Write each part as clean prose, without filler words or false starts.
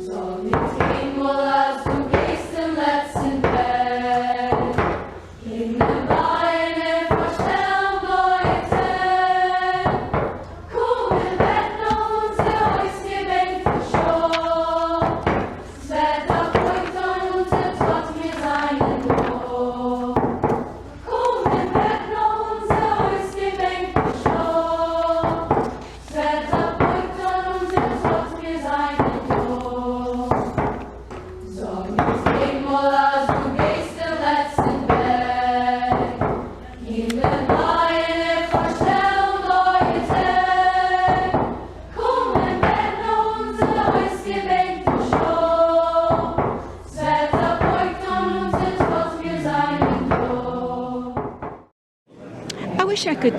Soll nicht gehen, Molas, du gehst im letzten Bett. Kinder Beine verstellen Leute. Komm im Bett noch und sie euch gewinnt schon. Es wird auf Rücken und es wird mir seinen Lohn. Komm im Bett noch und sie euch gewinnt schon. Es wird auf Rücken und es wird mir seinen Lohn. Sag nicht gegen Molas, du gehst im letzten Bett. Kinder Beine verstellen Leute. Komm im Bett noch und sie euch gewinnt schon. Es wird auf Rücken und es wird mir seinen Lohn. I wish I could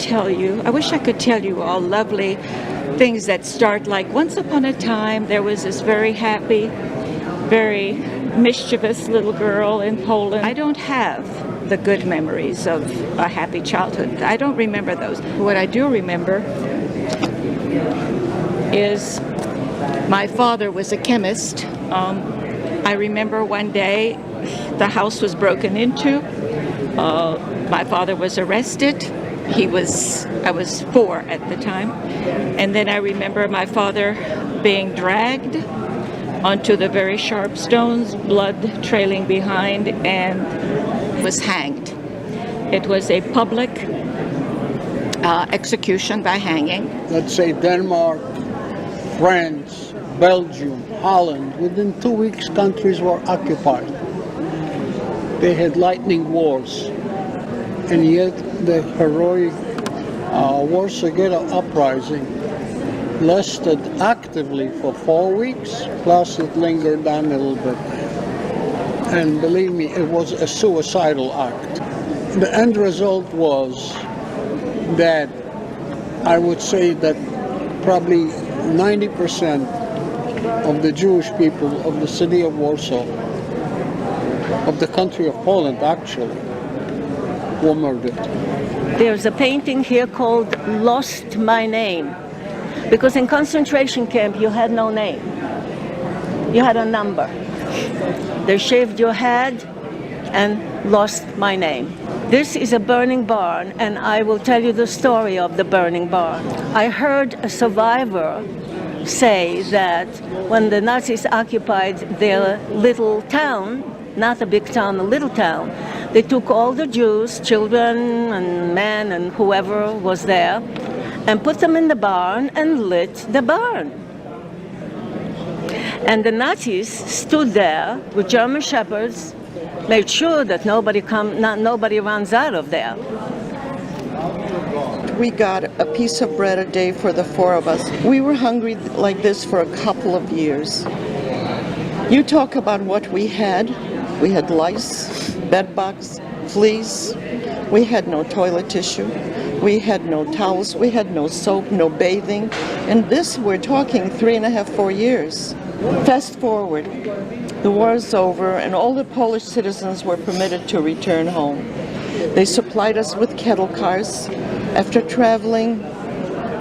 tell you all lovely things that start like once upon a time there was this very happy, very mischievous little girl in Poland. I don't have the good memories of a happy childhood. I don't remember those. What I do remember is my father was a chemist. I remember one day the house was broken into. My father was arrested. I was 4 at the time. And then I remember my father being dragged onto the very sharp stones, blood trailing behind, and was hanged. It was a public execution by hanging. Let's say Denmark, France, Belgium, Holland. Within 2 weeks, countries were occupied. They had lightning wars. And yet the heroic Warsaw Ghetto Uprising lasted actively for 4 weeks, plus it lingered on a little bit. And believe me, it was a suicidal act. The end result was that I would say that probably 90% of the Jewish people of the city of Warsaw, of the country of Poland actually, were murdered. There's a painting here called Lost My Name, because in concentration camp you had no name. You had a number. They shaved your head and lost my name. This is a burning barn, and I will tell you the story of the burning barn. I heard a survivor say that when the Nazis occupied their little town, not a big town, a little town, they took all the Jews, children and men and whoever was there, and put them in the barn and lit the barn. And the Nazis stood there with German shepherds, made sure that nobody runs out of there. We got a piece of bread a day for the 4 of us. We were hungry like this for a couple of years. You talk about what we had. We had lice, bedbugs, fleas. We had no toilet tissue. We had no towels. We had no soap, no bathing. And this, we're talking 3.5, 4 years. Fast forward, the war is over and all the Polish citizens were permitted to return home. They supplied us with kettle cars. After traveling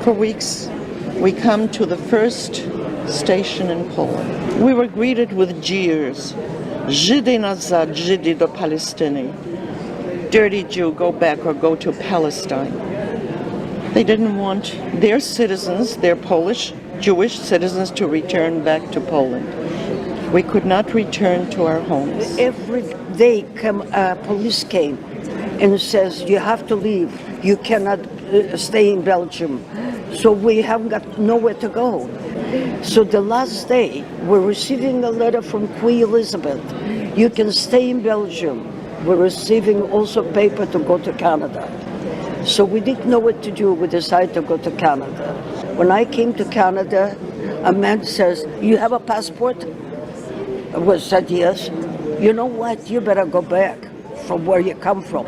for weeks, we come to the first station in Poland. We were greeted with jeers. Żydy nazad, Żydy do Palestiny. Dirty Jew, go back or go to Palestine. They didn't want their citizens, their Polish, Jewish citizens, to return back to Poland. We could not return to our homes. Every day police came and says, you have to leave. You cannot stay in Belgium. So we haven't got nowhere to go. So the last day, we're receiving a letter from Queen Elizabeth. You can stay in Belgium. We're receiving also paper to go to Canada. So we didn't know what to do. We decided to go to Canada. When I came to Canada, a man says, you have a passport? I said, yes. You know what? You better go back from where you come from.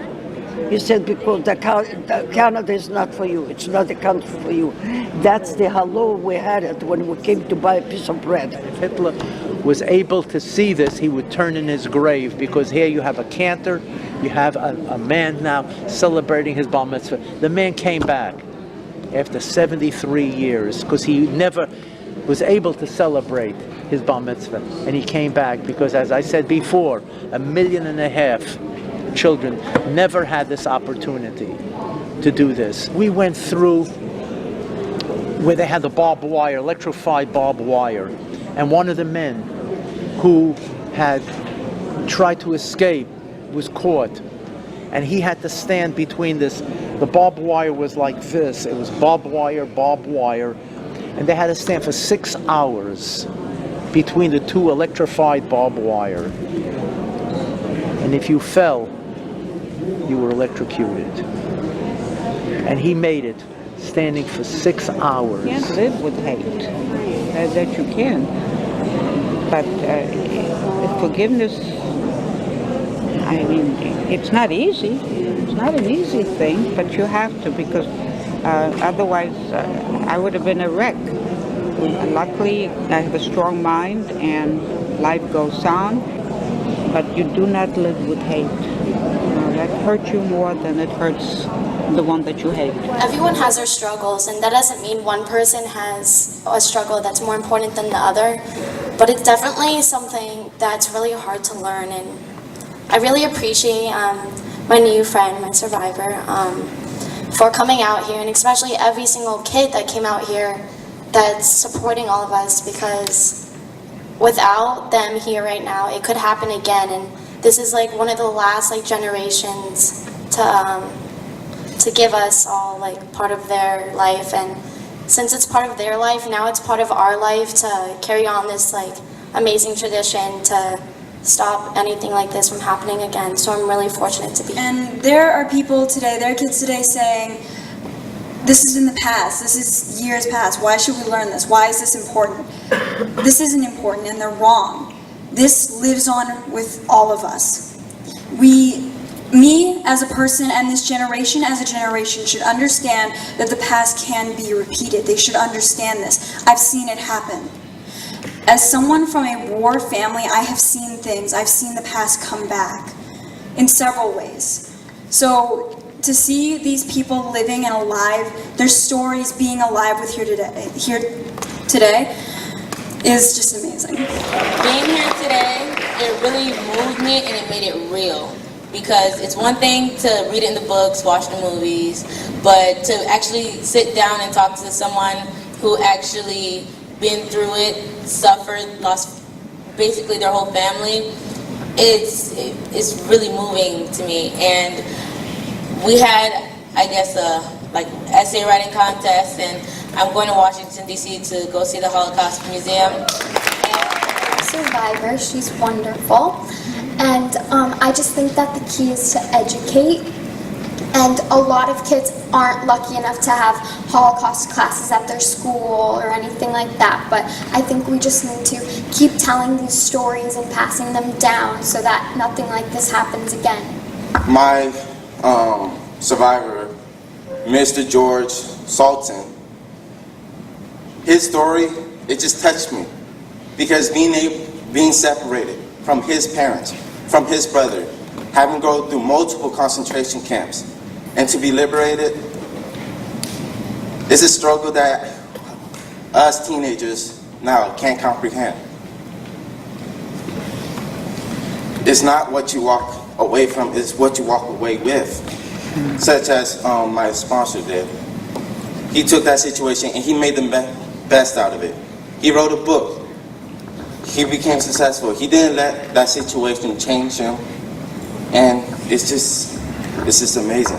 He said, because Canada is not for you. It's not a country for you. That's the hello we had it when we came to buy a piece of bread. If Hitler was able to see this, he would turn in his grave, because here you have a cantor, you have a man now celebrating his bar mitzvah. The man came back after 73 years because he never was able to celebrate his bar mitzvah, and he came back because, as I said before, 1.5 million children never had this opportunity to do this. We went through where they had the barbed wire, electrified barbed wire, and one of the men who had tried to escape was caught, and he had to stand between this. The barbed wire was like this. It was barbed wire, and they had to stand for 6 hours between the two electrified barbed wire. And if you fell, you were electrocuted. And he made it, standing for 6 hours. You can't live with hate. That you can. But forgiveness, I mean, it's not easy. It's not an easy thing, but you have to, because otherwise I would have been a wreck. Luckily, I have a strong mind and life goes on, but you do not live with hate. That hurts you more than it hurts the one that you hate. Everyone has their struggles, and that doesn't mean one person has a struggle that's more important than the other, but it's definitely something that's really hard to learn. And I really appreciate my new friend, my survivor, for coming out here, and especially every single kid that came out here that's supporting all of us, because without them here right now, it could happen again. And this is like one of the last generations to give us all part of their life. And since it's part of their life, now it's part of our life to carry on this amazing tradition to stop anything like this from happening again. So I'm really fortunate to be here. And there are people today, there are kids today saying, this is in the past, this is years past, why should we learn this? Why is this important? This isn't important, and they're wrong. This lives on with all of us. Me as a person and this generation as a generation should understand that the past can be repeated. They should understand this. I've seen it happen. As someone from a war family, I have seen things. I've seen the past come back in several ways. So to see these people living and alive, their stories being alive with here today is just amazing. Being here today, it really moved me and it made it real. Because it's one thing to read it in the books, watch the movies, but to actually sit down and talk to someone who actually been through it, suffered, lost basically their whole family, it's really moving to me. And we had, I guess, a essay writing contest, and I'm going to Washington, D.C. to go see the Holocaust Museum. Survivor, she's wonderful. And I just think that the key is to educate. And a lot of kids aren't lucky enough to have Holocaust classes at their school or anything like that. But I think we just need to keep telling these stories and passing them down so that nothing like this happens again. My survivor, Mr. George Salton, his story, it just touched me. Because being separated from his parents, from his brother, having to go through multiple concentration camps, and to be liberated, is a struggle that us teenagers now can't comprehend. It's not what you walk away from, it's what you walk away with. Such as my sponsor did. He took that situation and he made the best out of it. He wrote a book. He became successful. He didn't let that situation change him, and it's just amazing.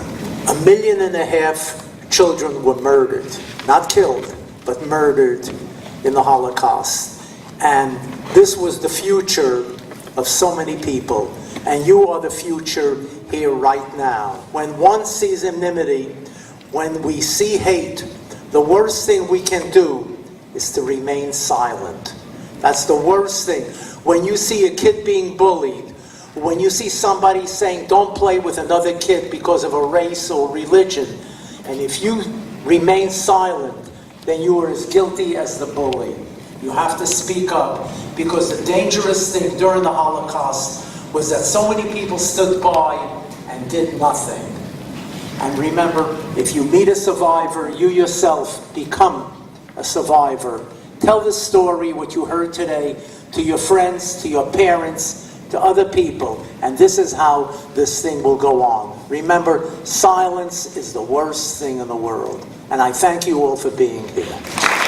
1.5 million children were murdered, not killed, but murdered in the Holocaust. And this was the future of so many people, and you are the future here right now. When one sees enmity, when we see hate, the worst thing we can do is to remain silent. That's the worst thing. When you see a kid being bullied, when you see somebody saying don't play with another kid because of a race or religion, and if you remain silent, then you are as guilty as the bully. You have to speak up, because the dangerous thing during the Holocaust was that so many people stood by and did nothing. And remember, if you meet a survivor, you yourself become a survivor. Tell the story, what you heard today, to your friends, to your parents, to other people, and this is how this thing will go on. Remember, silence is the worst thing in the world, and I thank you all for being here.